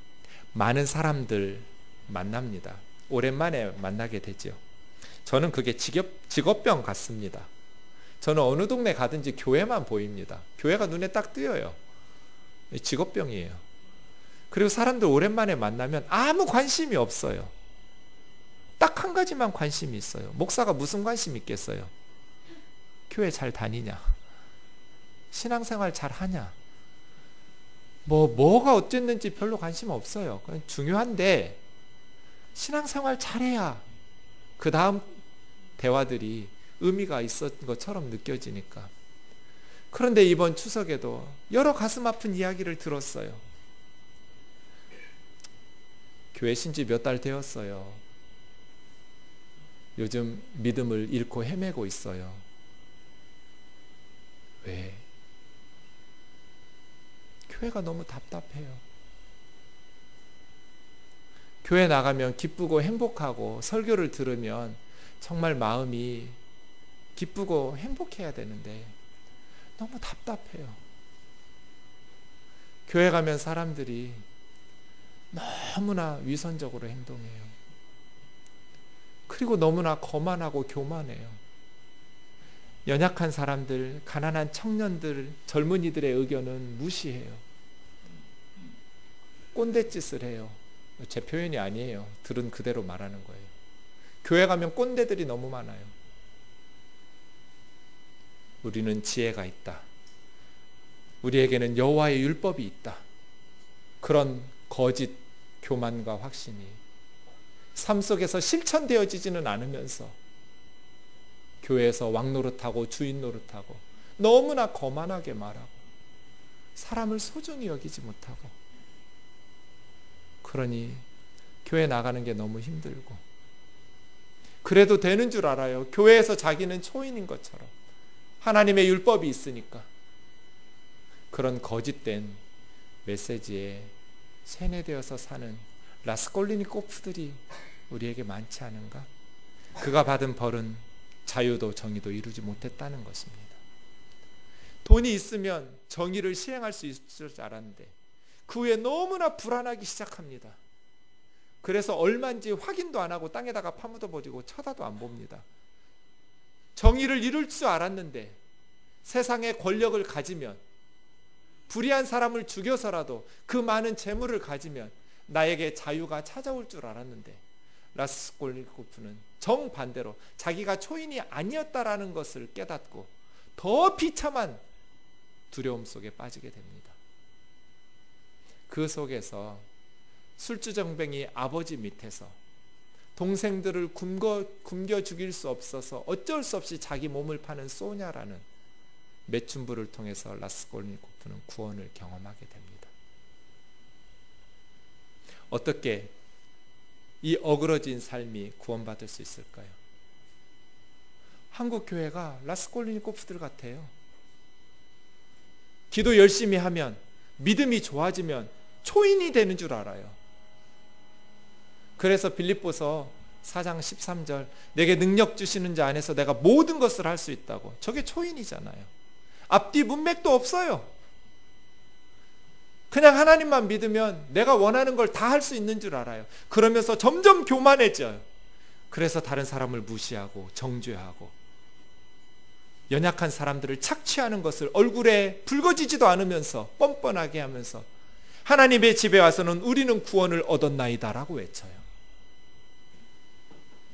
많은 사람들 만납니다. 오랜만에 만나게 되죠. 저는 그게 직업병 같습니다. 저는 어느 동네 가든지 교회만 보입니다. 교회가 눈에 딱 띄어요. 직업병이에요. 그리고 사람들 오랜만에 만나면 아무 관심이 없어요. 딱 한 가지만 관심이 있어요. 목사가 무슨 관심 있겠어요? 교회 잘 다니냐? 신앙생활 잘 하냐? 뭐가 어쨌는지 별로 관심 없어요. 그냥 중요한데 신앙생활 잘해야 그 다음 대화들이 의미가 있었던 것처럼 느껴지니까. 그런데 이번 추석에도 여러 가슴 아픈 이야기를 들었어요. 교회 신지 몇 달 되었어요. 요즘 믿음을 잃고 헤매고 있어요. 왜? 교회가 너무 답답해요. 교회 나가면 기쁘고 행복하고 설교를 들으면 정말 마음이 기쁘고 행복해야 되는데 너무 답답해요. 교회 가면 사람들이 너무나 위선적으로 행동해요. 그리고 너무나 거만하고 교만해요. 연약한 사람들, 가난한 청년들, 젊은이들의 의견은 무시해요. 꼰대짓을 해요. 제 표현이 아니에요. 들은 그대로 말하는 거예요. 교회 가면 꼰대들이 너무 많아요. 우리는 지혜가 있다. 우리에게는 여호와의 율법이 있다. 그런 거짓 교만과 확신이 삶 속에서 실천되어지지는 않으면서 교회에서 왕 노릇하고 주인 노릇하고 너무나 거만하게 말하고 사람을 소중히 여기지 못하고, 그러니 교회 나가는 게 너무 힘들고, 그래도 되는 줄 알아요. 교회에서 자기는 초인인 것처럼 하나님의 율법이 있으니까. 그런 거짓된 메시지에 세뇌되어서 사는 라스콜리니코프들이 우리에게 많지 않은가? 그가 받은 벌은 자유도 정의도 이루지 못했다는 것입니다. 돈이 있으면 정의를 시행할 수 있을 줄 알았는데 그 후에 너무나 불안하기 시작합니다. 그래서 얼마인지 확인도 안 하고 땅에다가 파묻어 버리고 쳐다도 안 봅니다. 정의를 이룰 줄 알았는데 세상의 권력을 가지면, 불의한 사람을 죽여서라도 그 많은 재물을 가지면 나에게 자유가 찾아올 줄 알았는데, 라스콜니코프는 정반대로 자기가 초인이 아니었다라는 것을 깨닫고 더 비참한 두려움 속에 빠지게 됩니다. 그 속에서 술주정뱅이 아버지 밑에서 동생들을 굶겨 죽일 수 없어서 어쩔 수 없이 자기 몸을 파는 소냐라는 매춘부를 통해서 라스콜니코프는 구원을 경험하게 됩니다. 어떻게 이 어그러진 삶이 구원받을 수 있을까요? 한국 교회가 라스콜니코프들 같아요. 기도 열심히 하면, 믿음이 좋아지면 초인이 되는 줄 알아요. 그래서 빌립보서 4장 13절, 내게 능력 주시는 자 안에서 내가 모든 것을 할 수 있다고. 저게 초인이잖아요. 앞뒤 문맥도 없어요. 그냥 하나님만 믿으면 내가 원하는 걸 다 할 수 있는 줄 알아요. 그러면서 점점 교만해져요. 그래서 다른 사람을 무시하고 정죄하고 연약한 사람들을 착취하는 것을 얼굴에 붉어지지도 않으면서 뻔뻔하게 하면서 하나님의 집에 와서는 우리는 구원을 얻었나이다라고 외쳐요.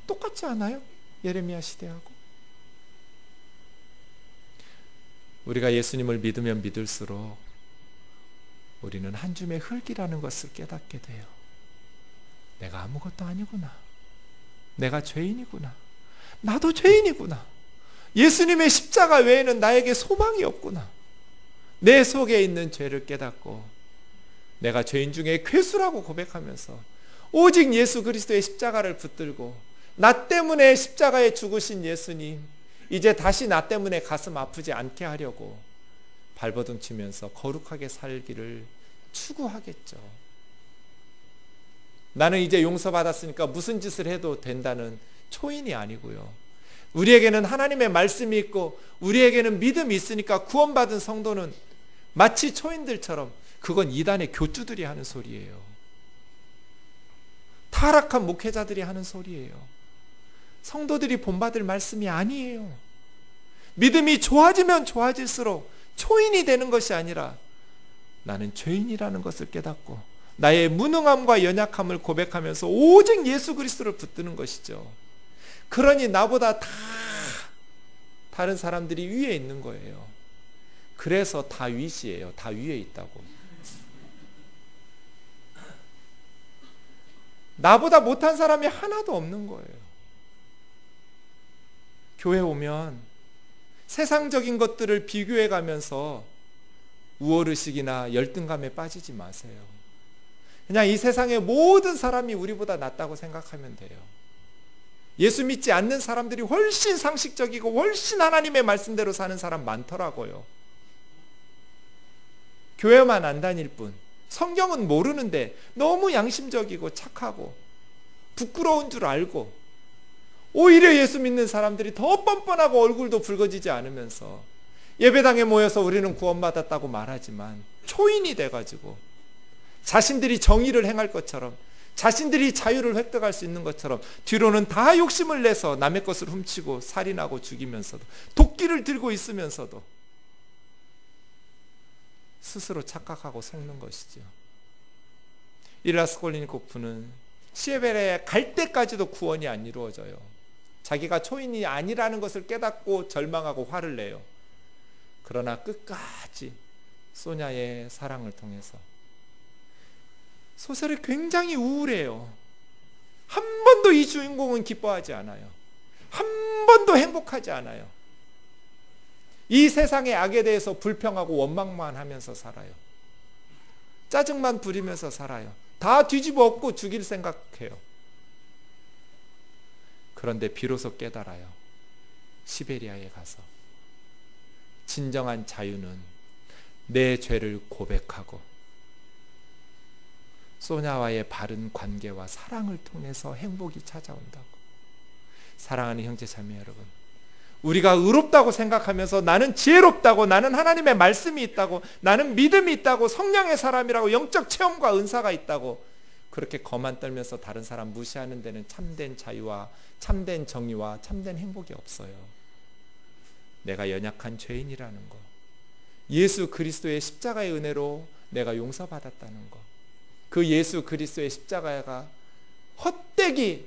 똑같지 않아요? 예레미야 시대하고. 우리가 예수님을 믿으면 믿을수록 우리는 한 줌의 흙이라는 것을 깨닫게 돼요. 내가 아무것도 아니구나. 내가 죄인이구나. 나도 죄인이구나. 예수님의 십자가 외에는 나에게 소망이 없구나. 내 속에 있는 죄를 깨닫고 내가 죄인 중에 괴수라고 고백하면서 오직 예수 그리스도의 십자가를 붙들고 나 때문에 십자가에 죽으신 예수님, 이제 다시 나 때문에 가슴 아프지 않게 하려고 발버둥 치면서 거룩하게 살기를 추구하겠죠. 나는 이제 용서받았으니까 무슨 짓을 해도 된다는 초인이 아니고요. 우리에게는 하나님의 말씀이 있고 우리에게는 믿음이 있으니까 구원받은 성도는 마치 초인들처럼, 그건 이단의 교주들이 하는 소리예요. 타락한 목회자들이 하는 소리예요. 성도들이 본받을 말씀이 아니에요. 믿음이 좋아지면 좋아질수록 초인이 되는 것이 아니라 나는 죄인이라는 것을 깨닫고 나의 무능함과 연약함을 고백하면서 오직 예수 그리스도를 붙드는 것이죠. 그러니 나보다 다른 사람들이 위에 있는 거예요. 그래서 다 위시예요. 다 위에 있다고. 나보다 못한 사람이 하나도 없는 거예요. 교회 오면 세상적인 것들을 비교해 가면서 우월의식이나 열등감에 빠지지 마세요. 그냥 이 세상의 모든 사람이 우리보다 낫다고 생각하면 돼요. 예수 믿지 않는 사람들이 훨씬 상식적이고 훨씬 하나님의 말씀대로 사는 사람 많더라고요. 교회만 안 다닐 뿐, 성경은 모르는데 너무 양심적이고 착하고 부끄러운 줄 알고, 오히려 예수 믿는 사람들이 더 뻔뻔하고 얼굴도 붉어지지 않으면서 예배당에 모여서 우리는 구원받았다고 말하지만 초인이 돼가지고 자신들이 정의를 행할 것처럼, 자신들이 자유를 획득할 수 있는 것처럼 뒤로는 다 욕심을 내서 남의 것을 훔치고 살인하고 죽이면서도, 도끼를 들고 있으면서도 스스로 착각하고 속는 것이죠. 일라스콜리니코프는 시에베레에 갈 때까지도 구원이 안 이루어져요. 자기가 초인이 아니라는 것을 깨닫고 절망하고 화를 내요. 그러나 끝까지 소냐의 사랑을 통해서, 소설이 굉장히 우울해요. 한 번도 이 주인공은 기뻐하지 않아요. 한 번도 행복하지 않아요. 이 세상의 악에 대해서 불평하고 원망만 하면서 살아요. 짜증만 부리면서 살아요. 다 뒤집어 엎고 죽일 생각해요. 그런데 비로소 깨달아요. 시베리아에 가서 진정한 자유는 내 죄를 고백하고 소냐와의 바른 관계와 사랑을 통해서 행복이 찾아온다고. 사랑하는 형제 자매 여러분, 우리가 의롭다고 생각하면서 나는 지혜롭다고, 나는 하나님의 말씀이 있다고, 나는 믿음이 있다고, 성령의 사람이라고, 영적 체험과 은사가 있다고 그렇게 거만 떨면서 다른 사람 무시하는 데는 참된 자유와 참된 정의와 참된 행복이 없어요. 내가 연약한 죄인이라는 거, 예수 그리스도의 십자가의 은혜로 내가 용서받았다는 거, 그 예수 그리스도의 십자가가 헛되이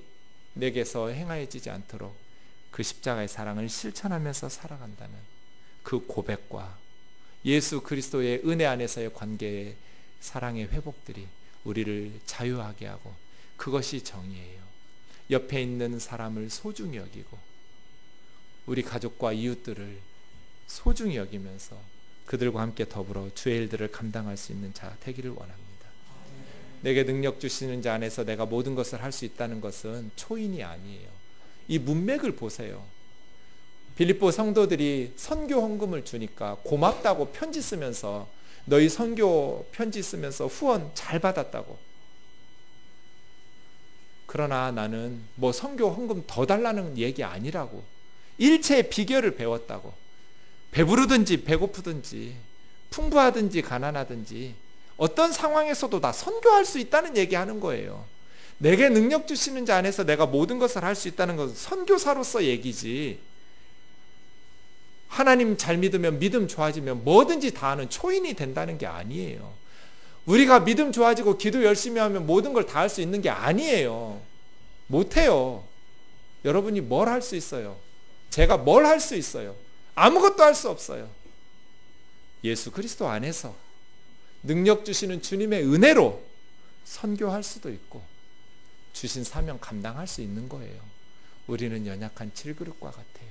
내게서 행하여지지 않도록 그 십자가의 사랑을 실천하면서 살아간다는 그 고백과 예수 그리스도의 은혜 안에서의 관계의 사랑의 회복들이 우리를 자유하게 하고, 그것이 정의예요. 옆에 있는 사람을 소중히 여기고 우리 가족과 이웃들을 소중히 여기면서 그들과 함께 더불어 주의 일들을 감당할 수 있는 자 되기를 원합니다. 내게 능력 주시는 자 안에서 내가 모든 것을 할 수 있다는 것은 초인이 아니에요. 이 문맥을 보세요. 빌립보 성도들이 선교 헌금을 주니까 고맙다고 편지 쓰면서, 너희 선교 편지 쓰면서 후원 잘 받았다고. 그러나 나는 뭐 선교 헌금 더 달라는 얘기 아니라고. 일체의 비결을 배웠다고. 배부르든지 배고프든지 풍부하든지 가난하든지 어떤 상황에서도 다 선교할 수 있다는 얘기하는 거예요. 내게 능력 주시는 자 안에서 내가 모든 것을 할 수 있다는 것은 선교사로서 얘기지, 하나님 잘 믿으면, 믿음 좋아지면 뭐든지 다 하는 초인이 된다는 게 아니에요. 우리가 믿음 좋아지고 기도 열심히 하면 모든 걸 다 할 수 있는 게 아니에요. 못해요. 여러분이 뭘 할 수 있어요? 제가 뭘 할 수 있어요? 아무것도 할 수 없어요. 예수 그리스도 안에서 능력 주시는 주님의 은혜로 선교할 수도 있고 주신 사명 감당할 수 있는 거예요. 우리는 연약한 질그릇과 같아요.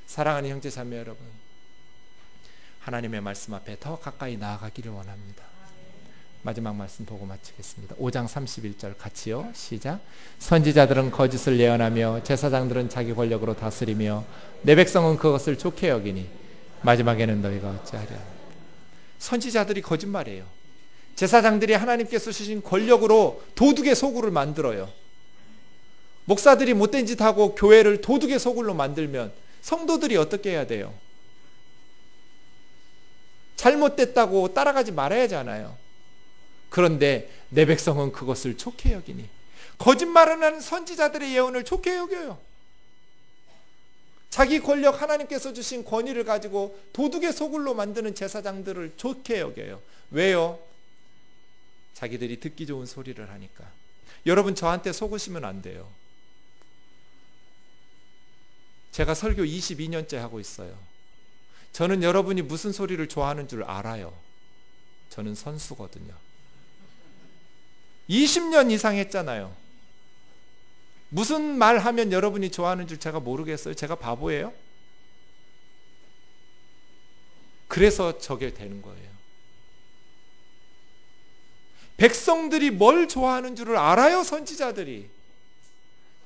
사랑하는 형제 자매 여러분, 하나님의 말씀 앞에 더 가까이 나아가기를 원합니다. 마지막 말씀 보고 마치겠습니다. 5장 31절 같이요. 시작. 선지자들은 거짓을 예언하며 제사장들은 자기 권력으로 다스리며 내 백성은 그것을 좋게 여기니 마지막에는 너희가 어찌하랴. 선지자들이 거짓말해요. 제사장들이 하나님께서 주신 권력으로 도둑의 소굴을 만들어요. 목사들이 못된 짓 하고 교회를 도둑의 소굴로 만들면 성도들이 어떻게 해야 돼요? 잘못됐다고 따라가지 말아야 하잖아요. 그런데 내 백성은 그것을 좋게 여기니, 거짓말을 하는 선지자들의 예언을 좋게 여겨요. 자기 권력, 하나님께서 주신 권위를 가지고 도둑의 소굴로 만드는 제사장들을 좋게 여겨요. 왜요? 자기들이 듣기 좋은 소리를 하니까. 여러분, 저한테 속으시면 안 돼요. 제가 설교 22년째 하고 있어요. 저는 여러분이 무슨 소리를 좋아하는 줄 알아요. 저는 선수거든요. 20년 이상 했잖아요. 무슨 말 하면 여러분이 좋아하는 줄 제가 모르겠어요? 제가 바보예요? 그래서 저게 되는 거예요. 백성들이 뭘 좋아하는 줄을 알아요, 선지자들이.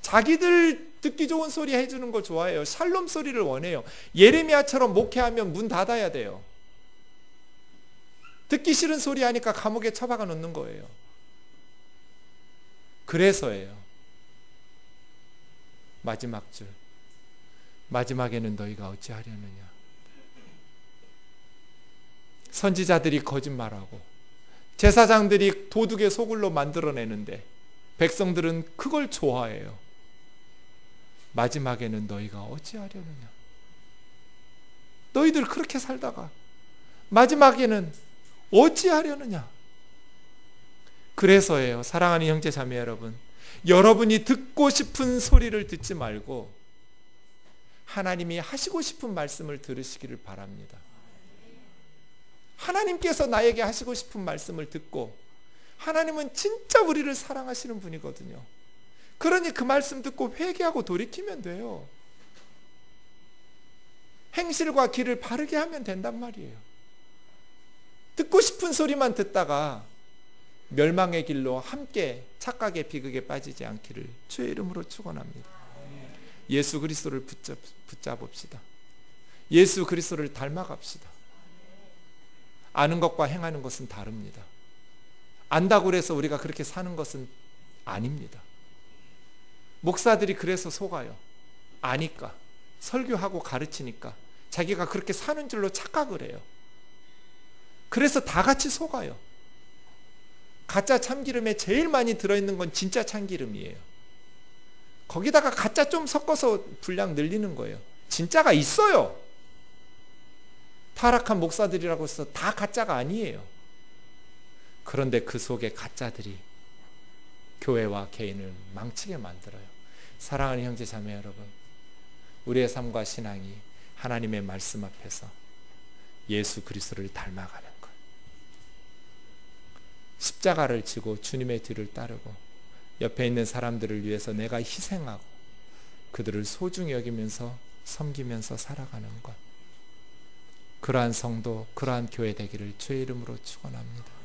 자기들 듣기 좋은 소리 해주는 거 좋아해요. 샬롬 소리를 원해요. 예레미야처럼 목회하면 문 닫아야 돼요. 듣기 싫은 소리 하니까 감옥에 처박아 놓는 거예요. 그래서예요. 마지막 줄. 마지막에는 너희가 어찌하려느냐. 선지자들이 거짓말하고 제사장들이 도둑의 소굴로 만들어내는데 백성들은 그걸 좋아해요. 마지막에는 너희가 어찌하려느냐. 너희들 그렇게 살다가 마지막에는 어찌하려느냐. 그래서예요. 사랑하는 형제 자매 여러분, 여러분이 듣고 싶은 소리를 듣지 말고 하나님이 하시고 싶은 말씀을 들으시기를 바랍니다. 하나님께서 나에게 하시고 싶은 말씀을 듣고, 하나님은 진짜 우리를 사랑하시는 분이거든요. 그러니 그 말씀 듣고 회개하고 돌이키면 돼요. 행실과 길을 바르게 하면 된단 말이에요. 듣고 싶은 소리만 듣다가 멸망의 길로 함께 착각의 비극에 빠지지 않기를 주의 이름으로 축원합니다. 예수 그리스도를 붙잡읍시다. 예수 그리스도를 닮아갑시다. 아는 것과 행하는 것은 다릅니다. 안다고 해서 우리가 그렇게 사는 것은 아닙니다. 목사들이 그래서 속아요. 아니까, 설교하고 가르치니까 자기가 그렇게 사는 줄로 착각을 해요. 그래서 다 같이 속아요. 가짜 참기름에 제일 많이 들어있는 건 진짜 참기름이에요. 거기다가 가짜 좀 섞어서 분량 늘리는 거예요. 진짜가 있어요. 타락한 목사들이라고 해서 다 가짜가 아니에요. 그런데 그 속에 가짜들이 교회와 개인을 망치게 만들어요. 사랑하는 형제 자매 여러분, 우리의 삶과 신앙이 하나님의 말씀 앞에서 예수 그리스도를 닮아가는 것, 십자가를 지고 주님의 뒤를 따르고 옆에 있는 사람들을 위해서 내가 희생하고 그들을 소중히 여기면서 섬기면서 살아가는 것, 그러한 성도, 그러한 교회 되기를 주의 이름으로 축원합니다.